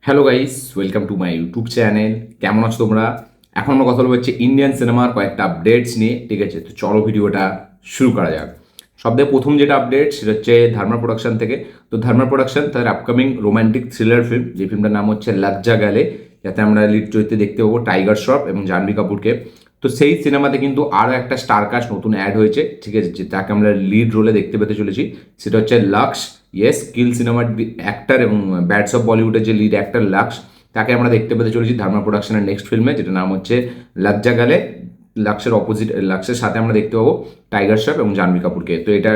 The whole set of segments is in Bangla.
Hello guys, welcome to my YouTube channel. কেমন আছো তোমরা? এখন আমরা কথা বলবো হচ্ছে ইন্ডিয়ান সিনেমার কয়েকটা আপডেটস নিয়ে। ঠিক আছে, তো চলো ভিডিওটা শুরু করা যাক। সবথেকে প্রথম যেটা আপডেট সেটা হচ্ছে ধর্মা প্রোডাকশন থেকে। তো ধর্মা প্রোডাকশন তাদের আপকামিং রোমান্টিক থ্রিলার ফিল্ম, যে ফিল্মটার নাম হচ্ছে লাগ যা গালে, যাতে আমরা লিড চরিত্রে দেখতে পাবো টাইগার শ্রফ এবং জাহ্নবী কাপুরকে। তো সেই সিনেমাতে কিন্তু আরও একটা স্টার কাস্ট নতুন অ্যাড হয়েছে, ঠিক আছে, যাকে আমরা লিড রোলে দেখতে পেতে চলেছি। সেটা হচ্ছে লাক্স। ইয়েস, কিল সিনেমার অ্যাক্টর এবং ব্যাডস অফ বলিউডের যে লিড অ্যাক্টর লাক্স, তাকে আমরা দেখতে পেতে চলেছি ধর্মা প্রোডাকশনের নেক্সট ফিল্মে, যেটা নাম হচ্ছে লাগ যা গালে। লাক্সের অপোজিট লাক্সের সাথে আমরা দেখতে পাবো টাইগার শ্রফ এবং জাহ্নবী কাপুরকে। তো এটা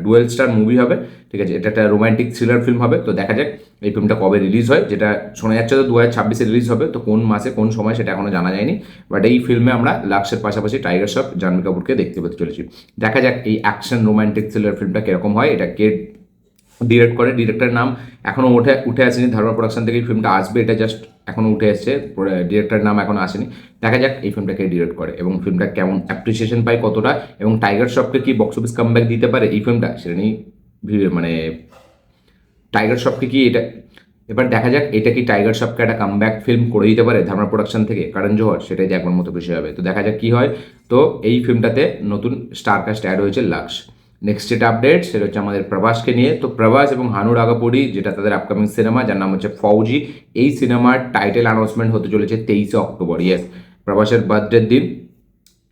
ডুয়েল স্টার মুভি হবে, ঠিক আছে। এটা একটা রোমান্টিক থ্রিলার ফিল্ম হবে। তো দেখা যাক এই ফিল্মটা কবে রিলিজ হয়। যেটা শোনা যাচ্ছে তো 2026-এ রিলিজ হবে, তো কোন মাসে কোন সময় সেটা এখনো জানা যায়নি। বাট এই ফিল্মে আমরা লাক্সের পাশাপাশি টাইগার শ্রফ, জাহ্নবী কাপুরকে দেখতে পেতে চলেছি। দেখা যাক এই অ্যাকশন রোমান্টিক থ্রিলার ফিল্মটা কিরকম হয়। এটা কে ডিরেক্ট করে, ডিরেক্টরের নাম এখনও উঠে আসেনি। ধর্মা প্রোডাকশন থেকে এই ফিল্মটা আসবে, এটা জাস্ট এখনও উঠে এসছে, ডিরেক্টরের নাম এখনও আসেনি। দেখা যাক এই ফিল্মটাকে ডিরেক্ট করে এবং ফিল্মটা কেমন অ্যাপ্রিসিয়েশন পায়, কতটা, এবং টাইগার শ্রফকে কি বক্স অফিস কামব্যাক দিতে পারে এই ফিল্মটা, সেটা নিয়ে মানে টাইগার শ্রফকে কি এটা, এবার দেখা যাক এটা কি টাইগার শ্রফকে একটা কামব্যাক ফিল্ম করে দিতে পারে ধর্মা প্রোডাকশন থেকে কারণ জোহর, সেটাই দেখবার মতো বিষয় হবে। তো দেখা যাক কি হয়। তো এই ফিল্মটাতে নতুন স্টার কাস্ট অ্যাড হয়েছে লাক্স। নেক্সট যেটা আপডেট সেটা হচ্ছে আমাদের প্রভাসকে নিয়ে। তো প্রভাস এবং হানু রাগাপুরি, যেটা তাদের আপকামিং সিনেমা, যার নাম হচ্ছে ফৌজি, এই সিনেমার টাইটেল অ্যানাউন্সমেন্ট হতে চলেছে 23শে অক্টোবর। ইয়েস, প্রভাসের বার্থডের দিন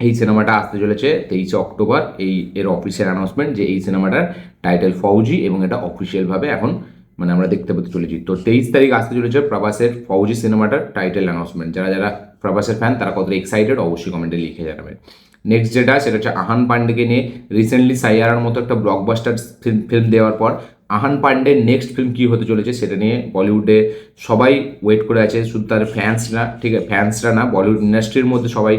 এই সিনেমাটা আসতে চলেছে 23শে অক্টোবর। এর অফিসিয়াল অ্যানাউন্সমেন্ট যে এই সিনেমাটার টাইটেল ফৌজি, এবং এটা অফিসিয়ালভাবে এখন আমরা দেখতে পেতে চলেছি। তো 23 তারিখ আসতে চলেছে প্রভাসের ফৌজি সিনেমাটার টাইটেল অ্যানাউন্সমেন্ট। যারা যারা প্রভাসের ফ্যান তারা কতটা এক্সাইটেড অবশ্যই কমেন্টে লিখে জানাবেন। নেক্সট যেটা সেটা হচ্ছে আহান পান্ডেকে নিয়ে। রিসেন্টলি সাইয়ারার মতো একটা ব্লকবাস্টার ফিল্ম দেওয়ার পর আহান পান্ডের নেক্সট ফিল্ম কী হতে চলেছে সেটা নিয়ে বলিউডে সবাই ওয়েট করে আছে। শুধু তার ফ্যান্সরা, ঠিক আছে, ফ্যান্সরা না, বলিউড ইন্ডাস্ট্রির মধ্যে সবাই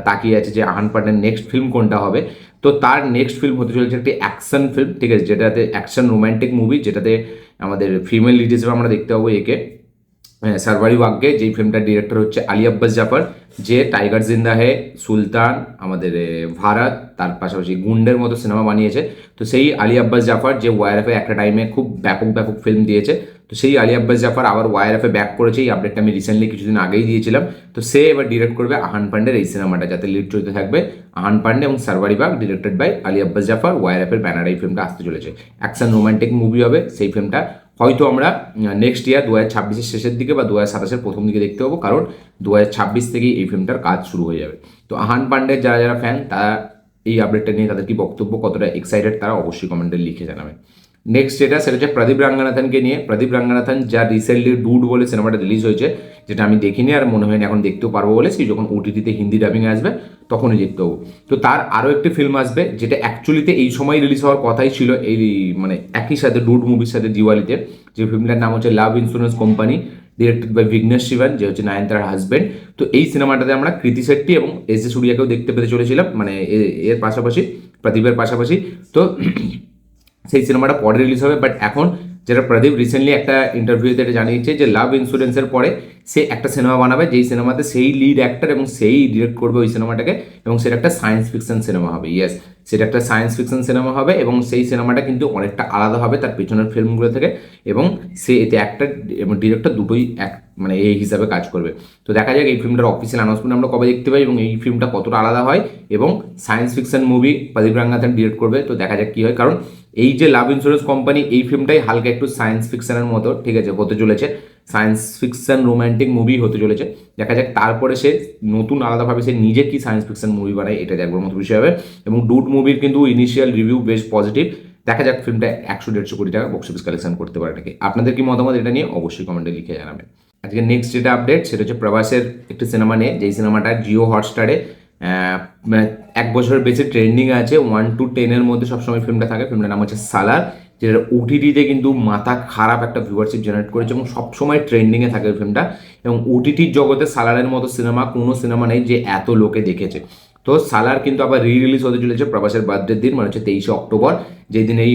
তাকিয়ে আছে যে আহান পান্ডের নেক্সট ফিল্ম কোনটা হবে। তো তার নেক্সট ফিল্ম হতে চলেছে একটি অ্যাকশন ফিল্ম, ঠিক আছে, যেটাতে অ্যাকশন রোম্যান্টিক মুভি, যেটাতে আমাদের ফিমেল লিড হিসেবে আমরা দেখতে পাবো একে, সারবারি ওয়াগ্গে। যেই ফিল্মটার ডিরেক্টর হচ্ছে আলী আব্বাস জাফর, যে টাইগার জিন্দা হে, সুলতান, আমাদের ভারত, তার পাশাপাশি গুন্ডের মতো সিনেমা বানিয়েছে। তো সেই আলী আব্বাস জাফর, যে ওয়াইআরএফে একটা টাইমে খুব ব্যাপক ব্যাপক ফিল্ম দিয়েছে, তো সেই আলী আব্বাস জাফর আবার ওয়াইআরএফে ব্যাক করেছে। এই আপডেটটা আমি রিসেন্টলি কিছুদিন আগেই দিয়েছিলাম। তো সে এবার ডিরেক্ট করবে আহান পান্ডের এই সিনেমাটা, যাতে লিড চরিত্রে থাকবে আহান পান্ডে এবং সারবারি বাগ, ডিরেক্টেড বাই আলী আব্বাস জাফর। ওয়াইআরএফের ব্যানারে এই ফিল্মটা আসতে চলেছে। অ্যাকশন রোমান্টিক মুভি হবে সেই ফিল্মটা। হয়তো আমরা নেক্সট ইয়ার 2026-এর শেষের দিকে বা 2027-এর প্রথম দিকে দেখতে পাবো, কারণ 2026 থেকেই এই ফিল্মটার কাজ শুরু হয়ে যাবে। তো আহান পান্ডের যারা যারা ফ্যান তারা এই আপডেটটা নিয়ে তাদের কি বক্তব্য, কতটা এক্সাইটেড, তারা অবশ্যই কমেন্টে লিখে জানাবে। নেক্সট যেটা সেটা হচ্ছে প্রদীপ রাঙ্গানাথনকে নিয়ে। প্রদীপ রাঙ্গানাথন যা রিসেন্টলি ডুড বলে সিনেমাটা রিলিজ হয়েছে, যেটা আমি দেখিনি আর মনে হয়নি এখন দেখতেও পারবো বলে, সেই যখন ওটিটিতে হিন্দি ডাবিংয়ে আসবে তখনই দেখতে পাবো। তো তার আরও একটি ফিল্ম আসবে, যেটা অ্যাকচুয়ালিতে এই সময় রিলিজ হওয়ার কথাই ছিল, এই একই সাথে ডুড মুভির সাথে দিওয়ালিতে। যে ফিল্মটার নাম হচ্ছে Love Insurance Company, directed by Vignesh Shivan, যে হচ্ছে নয়নতারার হাজব্যান্ড। তো এই সিনেমাটাতে আমরা কৃতি শেট্টি এবং এস জে সূর্যাকেও দেখতে পেতে চলেছিলাম, এর পাশাপাশি, প্রদীপের পাশাপাশি। তো সেই সিনেমাটা পরে রিলিজ হবে। বাট এখন যেটা প্রদীপ রিসেন্টলি একটা ইন্টারভিউতে এটা জানিয়েছে যে লাভ ইন্স্যুরেন্সের পরে সে একটা সিনেমা বানাবে, যেই সিনেমাতে সেই লিড অ্যাক্টর এবং সেই ডিরেক্ট করবে ওই সিনেমাটাকে, এবং সেটা একটা সায়েন্স ফিকশন সিনেমা হবে। ইয়েস, সেটা একটা সায়েন্স ফিকশন সিনেমা হবে, এবং সেই সিনেমাটা কিন্তু অনেকটা আলাদা হবে তার পেছনের ফিল্মগুলো থেকে, এবং সে এতে অ্যাক্টর এবং ডিরেক্টর দুটোই এক এই হিসাবে কাজ করবে। তো দেখা যাক এই ফিল্মটার অফিসিয়াল অ্যানাউন্সমেন্ট আমরা কবে দেখতে পাই এবং এই ফিল্মটা কতটা আলাদা হয়, এবং সায়েন্স ফিকশন মুভি প্রদীপ রাঙ্গানাথন ডিরেক্ট করবে। তো দেখা যাক কী হয়, কারণ এই যে লাভ ইন্স্যুরেন্স কোম্পানি, এই ফিল্মটাই হালকা একটু সায়েন্স ফিকশনের মতো, ঠিক আছে, হতে চলেছে, সায়েন্স ফিকশন রোম্যান্টিক মুভি হতে চলেছে। দেখা যাক তারপরে সে নতুন আলাদাভাবে সে নিজে কি সায়েন্স ফিকশন মুভি বানায়, এটা দেখবার মতো বিষয় হবে। এবং ডুড মুভির কিন্তু ইনিশিয়াল রিভিউ বেশ পজিটিভ। দেখা যাক ফিল্মটা 100-150 কোটি টাকা বক্স অফিস কালেকশন করতে পারে নাকি। আপনাদের কি মতামত এটা নিয়ে অবশ্যই কমেন্টে লিখে জানাবেন। আজকে নেক্সট যেটা আপডেট সেটা হচ্ছে প্রভাসের একটি সিনেমা নিয়ে, যেই সিনেমাটা জিও হটস্টারে এক বছরের বেশি ট্রেন্ডিং আছে, 1 to 10-এর মধ্যে সবসময় ফিল্মটা থাকে। ফিল্মটার নাম হচ্ছে সালার, যেটা ওটিটিতে কিন্তু মাথা খারাপ একটা ভিউয়ারশিপ জেনারেট করেছে এবং সবসময় ট্রেন্ডিংয়ে থাকে ফিল্মটা। এবং ওটিটির জগতে সালারের মতো সিনেমা কোনো সিনেমা নেই যে এত লোকে দেখেছে। তো সালার কিন্তু আবার রিলিজ হতে চলেছে প্রভাসের বার্থডের দিন, হচ্ছে 23শে অক্টোবর, যেই দিন এই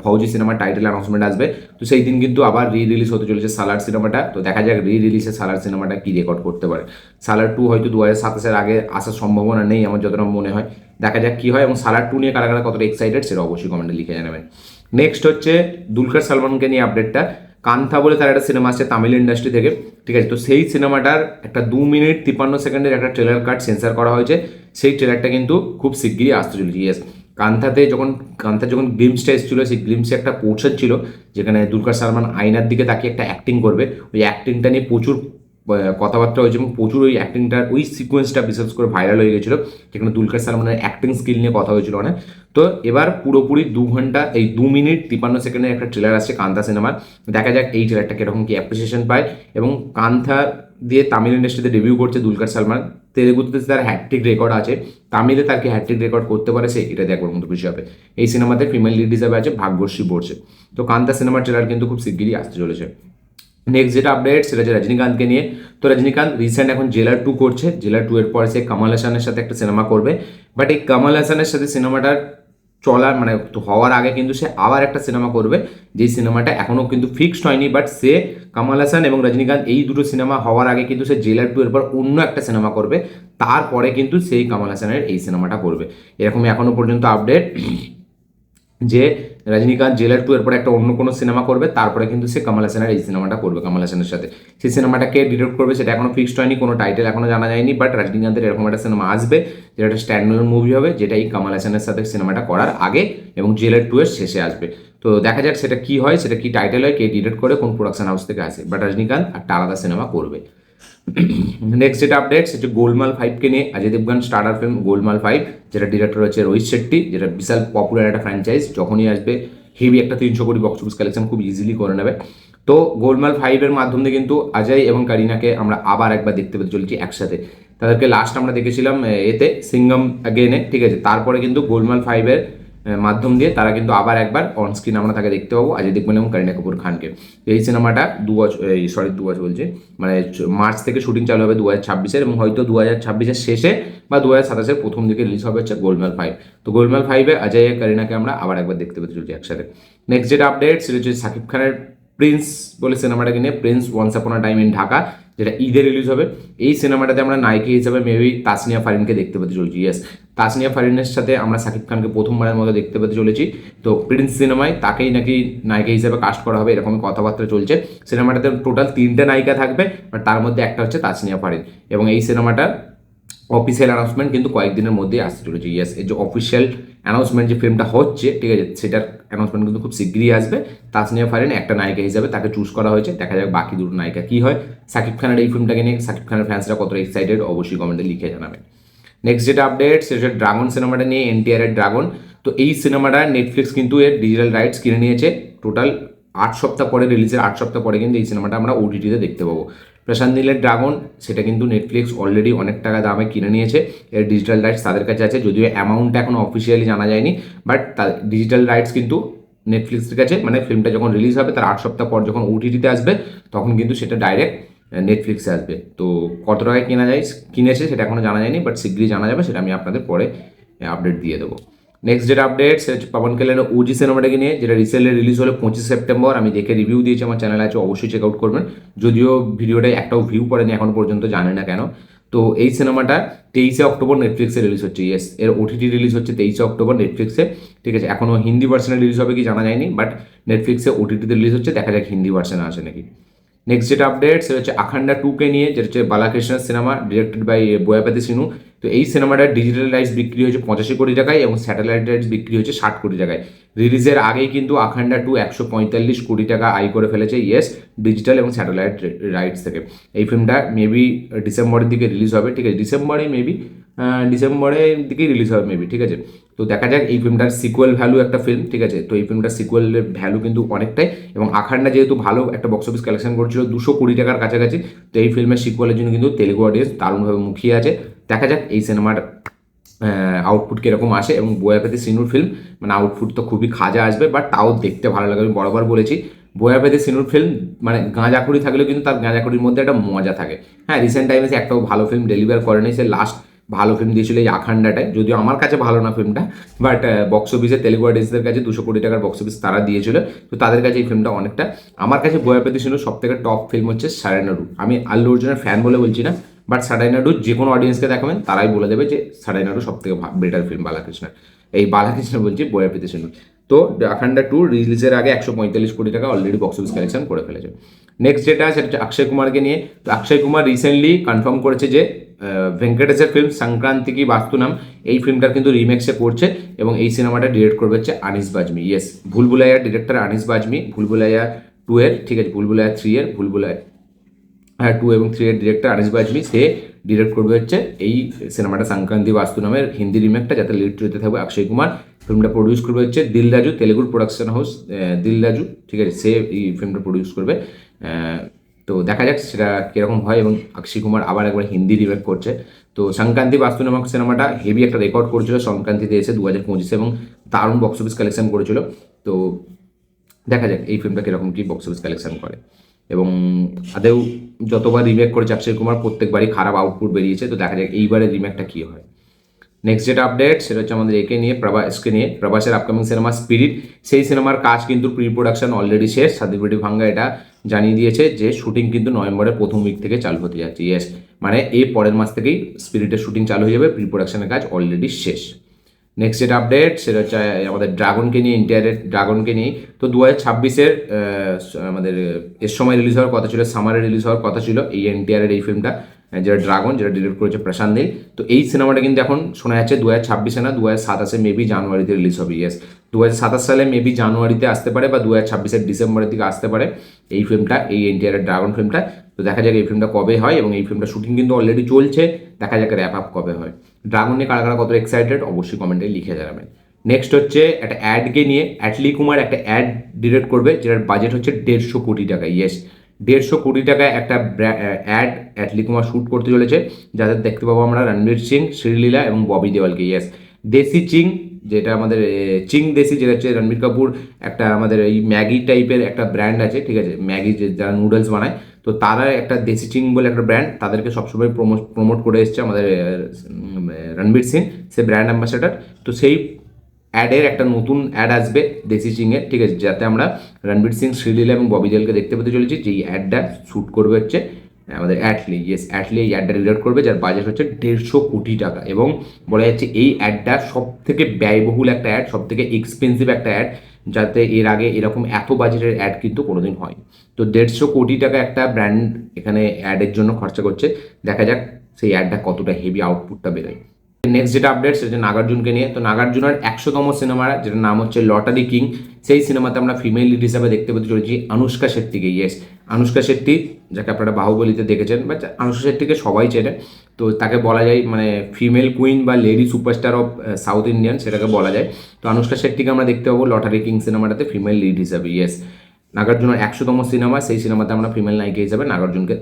ফৌজি সিনেমার টাইটেল অ্যানাউন্সমেন্ট আসবে। তো সেই দিন কিন্তু আবার রিলিজ হতে চলেছে সালার সিনেমাটা। তো দেখা যাক রিলিজে সালার সিনেমাটা কী রেকর্ড করতে পারে। সালার 2 হয়তো 2027-এর আগে আসার সম্ভাবনা নেই আমার যতটা মনে হয়। দেখা যাক কী হয়, এবং সালার 2 নিয়ে কারা কারা কতটা এক্সাইটেড সেটা অবশ্যই কমেন্টে লিখে জানাবেন। নেক্সট হচ্ছে দুলকার সালমানকে নিয়ে আপডেটটা। কান্থা বলে তার একটা সিনেমা আসছে তামিল ইন্ডাস্ট্রি থেকে, ঠিক আছে। তো সেই সিনেমাটার একটা 2 মিনিট 53 সেকেন্ডের একটা ট্রেলার কাট সেন্সার করা হয়েছে, সেই ট্রেলারটা কিন্তু খুব শিগগিরই আসতে চলেছে। ইয়েস, কান্থার যখন গ্লিমসটা এসেছিল, সেই গ্লিমসে একটা পোর্শন ছিল যেখানে দুলকার সালমান আয়নার দিকে তাকিয়ে একটা অ্যাক্টিং করবে, ওই অ্যাক্টিংটা নিয়ে প্রচুর কথাবার্তা হয়েছে এবং প্রচুর ওই অ্যাক্টিংটার ওই সিকোয়েন্সটা বিশেষ করে ভাইরাল হয়ে গেছিলো, যেখানে দুলকার সালমানের অ্যাক্টিং স্কিল নিয়ে কথা হয়েছিল অনেক। তো এবার পুরোপুরি 2 ঘন্টা 2 মিনিট 53 সেকেন্ডের একটা ট্রেলার আসছে কান্থা সিনেমার। দেখা যাক এই ট্রেলারটা কীরকম কি অ্যাপ্রিসিয়েশন পায়। এবং কান্থা দিয়ে তামিল ইন্ডাস্ট্রিতে ডেবিউ করছে দুলকার সালমান, তেলেগুতে তার হ্যাট্রিক রেকর্ড আছে, তামিলে তার কি হ্যাট্রিক রেকর্ড করতে পারে সে, এটা দেখবার মতো বিষয় হবে। এই সিনেমাতে ফিমেল লিড হিসাবে আছে ভাগ্যশ্রী বর্ষে। তো কান্থা সিনেমার ট্রেলার কিন্তু খুব শিগগিরই আসতে চলেছে। নেক্সট যেটা আপডেট সেটা হচ্ছে রজনীকান্তকে নিয়ে। তো রজনীকান্ত রিসেন্ট এখন জেলার 2 করছে, জেলার 2 এর পর সে কমল হাসানের সাথে একটা সিনেমা করবে। বাট এই কমল হাসানের সাথে সিনেমাটার চলার মানে হওয়ার আগে কিন্তু সে আবার একটা সিনেমা করবে, যেই সিনেমাটা এখনও কিন্তু ফিক্সড হয়নি। বাট সে কমল হাসান এবং রজনীকান্ত এই দুটো সিনেমা হওয়ার আগে কিন্তু সে জেলার 2 এর পর অন্য একটা সিনেমা করবে, তারপরে কিন্তু সেই কমল হাসানের এই সিনেমাটা করবে। এরকমই এখনও পর্যন্ত আপডেট যে রজনীকান্ত জেলার 2 এর পরে একটা অন্য কোনো সিনেমা করবে, তারপরে কিন্তু সে কমল হাসানের এই সিনেমাটা করবে কমল হাসানের সাথে। সেই সিনেমাটা কে ডিরেক্ট করবে সেটা এখনো ফিক্সড হয়নি, কোনো টাইটেল এখনো জানা যায়নি। বাট রজনীকান্তের এরকম একটা সিনেমা আসবে যেটা একটা স্ট্যান্ডঅ্যালোন মুভি হবে, যেটা এই কমল হাসানের সাথে সিনেমাটা করার আগে এবং জেলার 2 এর শেষে আসবে। তো দেখা যাক সেটা কি হয়, সেটা কি টাইটেল হয়, কে ডিরেক্ট করে, কোন প্রোডাকশন হাউস থেকে আসে। বাট রজনীকান্ত একটা আলাদা সিনেমা করবে। নেক্সট যেটা আপডেট সেটা গোলমাল 5কে নিয়ে। অজয় দেবগন স্টার্টার ফিল্ম গোলমাল 5, যেটা ডিরেক্টর হচ্ছে রোহিত শেট্টি, যেটা বিশাল পপুলার একটা ফ্র্যাঞ্চাইজ, যখনই আসবে হেভি একটা 300 কোটি বক্স অফিস কালেকশন খুব ইজিলি করে নেবে। তো গোলমাল 5-এর মাধ্যমে কিন্তু অজয় এবং কারিনাকে আমরা আবার একবার দেখতে পেতে চলেছি একসাথে। তাদেরকে লাস্ট আমরা দেখেছিলাম এতে সিঙ্গম অ্যাগেনে, ঠিক আছে। তারপরে কিন্তু গোলমাল 5-এর মাধ্যম দিয়ে তারা কিন্তু আবার একবার অন স্ক্রিন আমরা তাকে দেখতে পাবো, অজয় দেবগন এবং করিনা কাপুর খানকে। এই সিনেমাটা 2 বছর বলছি, মানে মার্চ থেকে শুটিং চালু হবে 2026-এর, এবং হয়তো 2026-এর শেষে বা 2027-এর প্রথম দিকে রিলিজ হবে হচ্ছে গোলমাল 5। তো গোলমাল 5-এ অজয় করিনাকে আমরা আবার একবার দেখতে পেতে চলছি একসাথে। নেক্সট যেটা আপডেট সেটা হচ্ছে শাকিব খানের প্রিন্স বলে সিনেমাটাকে নিয়ে, Prince once upon a time in Dhaka, যেটা ঈদে রিলিজ হবে। এই সিনেমাটাতে আমরা নায়িকা হিসাবে মেবি তাসনিয়া ফারিনকে দেখতে পেতে চলছি। ইয়েস, তাসনিয়া ফারিনের সাথে আমরা শাকিব খানকে প্রথমবারের মতো দেখতে পেতে চলেছি। তো প্রিন্স সিনেমায় তাকেই নাকি নায়িকা হিসেবে কাস্ট করা হবে, এরকমই কথাবার্তা চলছে। সিনেমাটাতে টোটাল 3টে নায়িকা থাকবে, বাট তার মধ্যে একটা হচ্ছে তাসনিয়া ফারিন। এবং এই সিনেমাটার অফিসিয়াল অ্যানাউন্সমেন্ট কিন্তু কয়েকদিনের মধ্যেই আসতে চলেছে। ইয়েস, এই যে অফিসিয়াল অ্যানাউন্সমেন্ট যে ফিল্মটা হচ্ছে, ঠিক আছে, সেটার অ্যানাউন্সমেন্ট কিন্তু খুব শীঘ্রই আসবে। তাসনিয়া ফারিন একটা নায়িকা হিসাবে তাকে চুজ করা হয়েছে, দেখা যাক বাকি দুটো নায়িকা কী হয়। শাকিব খানের এই ফিল্মটাকে নিয়ে শাকিব খানের ফ্যান্সরা কতটা এক্সাইটেড অবশ্যই কমেন্টে লিখে জানাবেন। নেক্সট যেটা আপডেট সেটা ড্রাগন সিনেমাটা নিয়ে, এনটিআরের ড্রাগন। তো এই সিনেমাটা নেটফ্লিক্স কিন্তু এর ডিজিটাল রাইটস কিনে নিয়েছে। টোটাল 8 সপ্তাহ পরে রিলিজের 8 সপ্তাহ পরে কিন্তু এই সিনেমাটা আমরা ওটিটিতে দেখতে পাবো। প্রশান্ত নীলের ড্রাগন, সেটা কিন্তু নেটফ্লিক্স অলরেডি অনেক টাকা দামে কিনে নিয়েছে, এর ডিজিটাল রাইটস তাদের কাছে আছে, যদিও অ্যামাউন্টটা এখনও অফিসিয়ালি জানা যায়নি। বাট তার ডিজিটাল রাইটস কিন্তু নেটফ্লিক্সের কাছে, মানে ফিল্মটা যখন রিলিজ হবে তার 8 সপ্তাহ পর যখন ওটিটিতে আসবে, তখন কিন্তু সেটা ডাইরেক্ট নেটফ্লিক্সে আসবে। তো কত টাকায় কিনেছে সেটা এখনও জানা যায়নি, বাট শীঘ্রই জানা যাবে, সেটা আমি আপনাদের পরে আপডেট দিয়ে দেবো। নেক্সট যেটা আপডেট সেটা হচ্ছে পবন কাল্যাণের ওজি সিনেমাটাকে নিয়ে, যেটা রিসেন্টলি রিলিজ হলো 25 সেপ্টেম্বর। আমি দেখে রিভিউ দিয়েছি, আমার চ্যানেল আছে, অবশ্যই চেক আউট করবেন। যদিও ভিডিওটায় একটাও ভিউ পড়েনি এখনো পর্যন্ত, জানি না কেন। তো এই সিনেমাটা 23 অক্টোবর নেটফ্লিক্সে রিলিজ হচ্ছে। ইয়েস, এর ওটিটি রিলিজ হচ্ছে 23 অক্টোবর নেটফ্লিক্সে, ঠিক আছে। এখনও হিন্দি ভার্সনে রিলিজ হবে কি জানা যায়নি, বাট নেটফ্লিক্সে ওটিটিতে রিলিজ হচ্ছে, দেখা যাক হিন্দি ভার্সনে আসে নাকি। নেক্সট যেটা আপডেট সেটা হচ্ছে আখান্ডা 2কে নিয়ে, যেটা হচ্ছে বালাকৃষ্ণের সিনেমা, ডিরেক্টেড বাই বোয়াপাতি সিনু। তো এই সিনেমাটার ডিজিটাল রাইটস বিক্রি হয়েছে 85 কোটি টাকায় এবং স্যাটেলাইট রাইটস বিক্রি হয়েছে 60 কোটি টাকায়। রিলিজের আগেই কিন্তু আখান্ডা 2 145 কোটি টাকা আয় করে ফেলেছে, ইয়েস, ডিজিটাল এবং স্যাটেলাইট রাইটস থেকে। এই ফিল্মটা মেবি ডিসেম্বরের দিকে রিলিজ হবে, ঠিক আছে, ডিসেম্বরের দিকেই রিলিজ হবে মেবি, ঠিক আছে। তো দেখা যাক, এই ফিল্মটার সিকুয়েল ভ্যালু একটা ফিল্ম, ঠিক আছে। তো এই ফিল্মটার সিকুয়েলের ভ্যালু কিন্তু অনেকটাই, এবং আখান্ডা যেহেতু ভালো একটা বক্স অফিস কালেকশন করছিল 200 কোটি টাকার কাছাকাছি, তো এই ফিল্মের সিকুয়েলের জন্য কিন্তু তেলুগু অডিয়েন্স দারুণভাবে মুখিয়ে আছে। দেখা যাক এই সিনেমার আউটপুট কীরকম আসে, এবং বোয়াপাতি সিনুর ফিল্ম মানে আউটপুট তো খুবই খাজা আসবে, বাট তাও দেখতে ভালো লাগে। আমি বরাবর বলেছি বোয়াপাতি সিনুর ফিল্ম মানে গাঁজাখুরি থাকলেও কিন্তু তার গাঁজাখুরির মধ্যে একটা মজা থাকে। হ্যাঁ, রিসেন্ট টাইমে সে একটাও ভালো ফিল্ম ডেলিভার করেনি, সে লাস্ট ভালো ফিল্ম দিয়েছিল এই আখান্ডাটায়, যদিও আমার কাছে ভালো না ফিল্মটা, বাট বক্স অফিসে তেলুগু অডিয়েন্সদের কাছে 200 কোটি টাকার বক্স অফিস তারা দিয়েছিল। তো তাদের কাছে এই ফিল্মটা অনেকটা, আমার কাছে বোয়াপাতি সিনুর সব থেকে টপ ফিল্ম হচ্ছে সারানাডু। আমি আল্লু অর্জুনের ফ্যান বলে বলছি না, বাট সারানাডু যে কোনো অডিয়েন্সকে দেখাবেন তারাই বলে দেবে যে সারানাডু সব থেকে বেটার ফিল্ম বালাকৃষ্ণের, এই বালাকৃষ্ণ বলছি বোয়াপাতি সিনু। তো ডাকান্ডা 2 রিলিজের আগে 145 কোটি টাকা অলরেডি বক্স অফিস কালেকশন করে ফেলেছে। নেক্সট যেটা সেটা হচ্ছে অক্ষয় কুমারকে নিয়ে। তো অক্ষয় কুমার রিসেন্টলি কনফার্ম করেছে যে ভেঙ্কটেশের ফিল্ম সংক্রান্তি কি বাস্তু নাম, এই ফিল্মটার কিন্তু রিমেক্সে করছে এবং এই সিনেমাটা ডিরেক্ট করবে হচ্ছে আনিস বাজমি। ইয়েস, ভুলভুলাইয়ার ডিরেক্টর আনিস বাজমি, ভুলভুলাইয়া 2 এর, ঠিক আছে, ভুলভুলাইয়া 3 এর, ভুলভুলাইয়া 2 এবং 3 এর ডিরেক্টর আনিস বাজমি, সে ডিরেক্ট করবে হচ্ছে এই সিনেমাটা সংক্রান্তি বাস্তু নামের হিন্দি রিমেকটা, যাতে লিড চরিত্রে থাকবে অক্ষয় কুমার। ফিল্মটা প্রডিউস করবে হচ্ছে দিল রাজু, তেলেগুর প্রোডাকশন হাউস দিল রাজু, ঠিক আছে, সে এই ফিল্মটা প্রডিউস করবে। তো দেখা যাক সেটা কীরকম হয়, এবং অক্ষয় কুমার আবার একবার হিন্দি রিমেক করছে। তো সংক্রান্তি বাস্তু নামক সিনেমাটা হেভি একটা রেকর্ড করেছিল সংক্রান্তিতে এসে 2025 এবং দারুণ বক্স অফিস কালেকশন করেছিল। তো দেখা যাক এই ফিল্মটা কীরকম কী বক্স অফিস কালেকশন করে, এবং আদেও যতবার রিমেক করেছে অক্ষয় কুমার প্রত্যেকবারই খারাপ আউটপুট বেরিয়েছে। তো দেখা যাক এইবারের রিমেকটা কী হয়। নেক্সট যেটা আপডেট সেটা হচ্ছে আমাদের একে নিয়ে, প্রভাসকে নিয়ে। প্রভাসের আপকামিং সিনেমা স্পিরিট, সেই সিনেমার কাজ কিন্তু প্রি প্রোডাকশন অলরেডি শেষ। সাদিপেটি ভাঙ্গা এটা জানিয়ে দিয়েছে যে শুটিং কিন্তু নভেম্বরের প্রথম উইক থেকে চালু হতে যাচ্ছে। ইয়েস, মানে এই পরের মাস থেকেই স্পিরিটের শুটিং চালু হয়ে যাবে, প্রি প্রোডাকশনের কাজ অলরেডি শেষ। নেক্সট যেটা আপডেট সেটা হচ্ছে আমাদের ড্রাগনকে নিয়ে, ইন্ডিয়ারের ড্রাগনকে নিয়ে। তো 2026-এর আমাদের এর সময় রিলিজ হওয়ার কথা ছিল, সামারে রিলিজ হওয়ার কথা ছিল এই এনটিআরের এই ফিল্মটা, যেটা ড্রাগন, যেটা ডিরেক্ট করেছে প্রশান্ত নীল। তো এই সিনেমাটা কিন্তু এখন শোনা যাচ্ছে 2026-এ না 2027-এ মেবি জানুয়ারিতে রিলিজ হবে। ইয়েস, 2027 সালে মেবি জানুয়ারিতে আসতে পারে, বা 2026-এর ডিসেম্বরের দিকে আসতে পারে এই ফিল্মটা, এই এনটিআরের ড্রাগন ফিল্মটা। তো দেখা যাক এই ফিল্মটা কবে হয়, এবং এই ফিল্মটা শুটিং কিন্তু অলরেডি চলছে, দেখা যাক র্যাপ আপ কবে হয়। ড্রাগন নিয়ে কারা কারা কত এক্সাইটেড অবশ্যই কমেন্টে লিখে জানাবেন। নেক্সট হচ্ছে একটা অ্যাডকে নিয়ে, অ্যাটলি কুমার একটা অ্যাড ডিরেক্ট করবে, যেটার বাজেট হচ্ছে 150 কোটি টাকা। ইয়েস, 150 কোটি টাকায় একটা অ্যাড অ্যাটলি কুমার শ্যুট করতে চলেছে, যাদের দেখতে পাবো আমরা রণবীর সিং, শ্রীলীলা এবং ববি দেওয়ালকে। ইয়েস, দেশি চিং, যেটা আমাদের চিং দেশি, যেটা হচ্ছে রণবীর কাপুর একটা আমাদের এই ম্যাগি টাইপের একটা ব্র্যান্ড আছে, ঠিক আছে, ম্যাগি যে যারা নুডলস বানায়, তো তারা একটা দেশি চিং বলে একটা ব্র্যান্ড, তাদেরকে সবসময় প্রমোট করে এসছে আমাদের রণবীর সিং, সে ব্র্যান্ড অ্যাম্বাসেডার। তো সেই অ্যাডের একটা নতুন অ্যাড আসবে দেশি চিংয়ের, ঠিক আছে, যাতে আমরা রণবীর সিং, শ্রীলীলা এবং ববি দেওয়ালকে দেখতে পেতে চলেছি, যেই অ্যাডটা শ্যুট করবে হচ্ছে আমাদের অ্যাটলি। ইয়েস, অ্যাটলি এই অ্যাডটা ডিরেক্ট করবে, যার বাজেট হচ্ছে 150 কোটি টাকা, এবং বলা যাচ্ছে এই অ্যাডটা সব থেকে ব্যয়বহুল একটা অ্যাড, সব থেকে এক্সপেন্সিভ একটা অ্যাড, যাতে এর আগে এরকম এত বাজেটের অ্যাড কিন্তু কোনোদিন হয়। তো 150 কোটি টাকা একটা ব্র্যান্ড এখানে অ্যাডের জন্য খরচা করছে, দেখা যাক সেই অ্যাডটা কতটা হেভি আউটপুটটা বেরোয়। নেক্সট যেটা আপডেট সেটা হচ্ছে নাগার্জুনকে নিয়ে। তো নাগার্জুনের 100তম সিনেমা, যেটার নাম হচ্ছে লটারি কিং, সেই সিনেমাতে আমরা ফিমেল লিড হিসাবে দেখতে পেতে চলেছি অনুষ্কা শেট্টিকে। ইয়েস, অনুষ্কা শেট্টি, যাকে আপনারা বাহুবলীতে দেখেছেন, বাট অনুষ্কা শেট্টিকে সবাই চেনে। তো তাকে বলা যায় মানে ফিমেল কুইন বা lady superstar of south Indian, সেটাকে বলা যায়। তো অনুষ্কা শেট্টিকে আমরা দেখতে পাবো লটারি কিং সিনেমাটাতে ফিমেল লিড হিসাবে। ইয়েস, নাগার্জুনের 100তম সিনেমা, সেই সিনেমাতে আমরা ফিমেল নায়িকা হিসাবে নাগার্জুনকে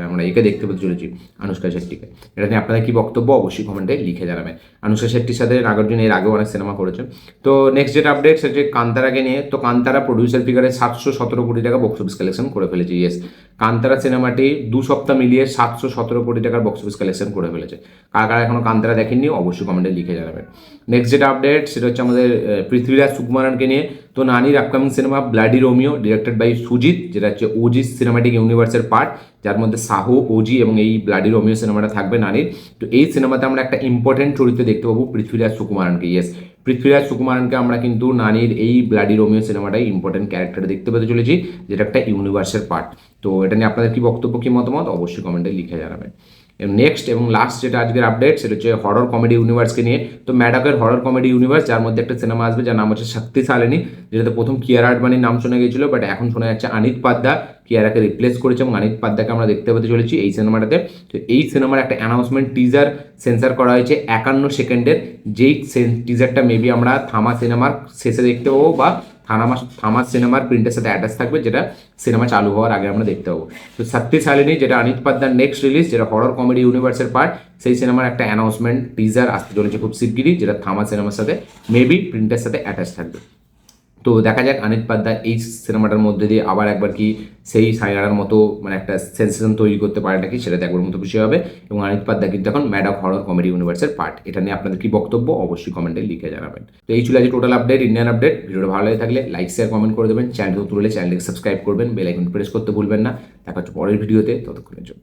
আমরা একে দেখতে পেতে চলেছি, অনুষ্কা শেট্টিকে। এটা নিয়ে আপনাদের কি বক্তব্য অবশ্যই কমেন্টে লিখে জানাবেন। অনুষ্কা শেট্টির সাথে নাগার্জুন এর আগেও অনেক সিনেমা করেছেন। তো নেক্সট যেটা আপডেট সেটা হচ্ছে কান্তারাকে নিয়ে। তো কান্তারা প্রডিউসার ফিগারে 717 কোটি টাকা বক্স অফিস কালেকশন করে ফেলেছে। ইয়েস, কান্তারা সিনেমাটি 2 সপ্তাহ মিলিয়ে 717 কোটি টাকার বক্স অফিস কালেকশন করে ফেলেছে। কারা কারা এখনো কান্তারা দেখেননি অবশ্যই কমেন্টে লিখে জানাবেন। নেক্সট যেটা আপডেট সেটা হচ্ছে আমাদের পৃথ্বীরাজ সুকুমারনকে নিয়ে। তো নানির upcoming cinema Bloody Romeo, directed by Sujeeth, যেটা হচ্ছে ওজি সিনেমাটিক ইউনিভার্সের পার্ট, যার মধ্যে সাহু, ওজি এবং এই ব্লাডি রোমিও সিনেমাটা থাকবে নানির। তো এই সিনেমাতে আমরা একটা ইম্পর্টেন্ট চরিত্র দেখতে পাবো পৃথ্বীরাজ সুকুমারনকে। ইয়েস, পৃথ্বীরাজ সুকুমারনকে আমরা কিন্তু নানির এই ব্লাডি রোমিও সিনেমাটাই ইম্পর্টেন্ট ক্যারেক্টার দেখতে পেতে চলেছি, যেটা একটা ইউনিভার্সের পার্ট। তো এটা নিয়ে আপনাদের কি বক্তব্য, কি মতামত অবশ্যই কমেন্টে লিখে জানাবেন। নেক্সট এবং লাস্ট যেটা আজকের আপডেট সেটা হচ্ছে হরর কমেডি ইউনিভার্সকে নিয়ে। তো ম্যাডকের হরর কমেডি ইউনিভার্স, যার মধ্যে একটা সিনেমা আসবে যার নাম হচ্ছে শক্তিশালিনী, যেটাতে প্রথম কিয়ারা আডবাণীর নাম শোনা গিয়েছিল, বাট এখন শোনা যাচ্ছে অনিত পাদ্দা কিয়ারাকে রিপ্লেস করেছে, এবং অনিত পাদ্দাকে আমরা দেখতে পেতে চলেছি এই সিনেমাটাতে। তো এই সিনেমার একটা অ্যানাউন্সমেন্ট টিজার সেন্সার করা হয়েছে 51 সেকেন্ডের, যেই টিজারটা মেবি আমরা থামা সিনেমার শেষে দেখতে পাবো, বা থামা সিনেমার প্রিন্টের সাথে অ্যাটাচ থাকবে, যেটা সিনেমা চালু হওয়ার আগে আমরা দেখতে পাবো। তো শক্তিশালিনী, যেটা অনিত পাদ্দার নেক্সট রিলিজ, যেটা হরর কমেডি ইউনিভার্সের পার্ট, সেই সিনেমার একটা অ্যানাউন্সমেন্ট টিজার আসতে চলেছে খুব শিগগিরই, যেটা থামা সিনেমার সাথে মেবি প্রিন্টের সাথে অ্যাটাচ থাকবে। তো দেখা যাক অনিত পাদ্দা এই সিনেমাটার মধ্যে দিয়ে আবার একবার কি সেই সাইনারার মতো মানে একটা সেন্সেশন তৈরি করতে পারে নাকি, সেটা দেখবার মতো বিষয় হবে। এবং অনিত পাদ্দা কিন্তু এখন ম্যাডক হরর কমেডি ইউনিভার্সের পার্ট। এটা নিয়ে আপনাদের কি বক্তব্য অবশ্যই কমেন্টে লিখে জানাবেন। তো এই ছিল আজকে টোটাল আপডেট, ইন্ডিয়ান আপডেট। ভিডিওটা ভালো লাগে থাকলে লাইক শেয়ার কমেন্ট করে দেবেন, চ্যানেল তুললে চ্যানেলকে সাবস্ক্রাইব করবেন, বেল আইকন প্রেস করতে ভুলবেন না। দেখা হচ্ছে পরের ভিডিওতে, ততক্ষণের জন্য।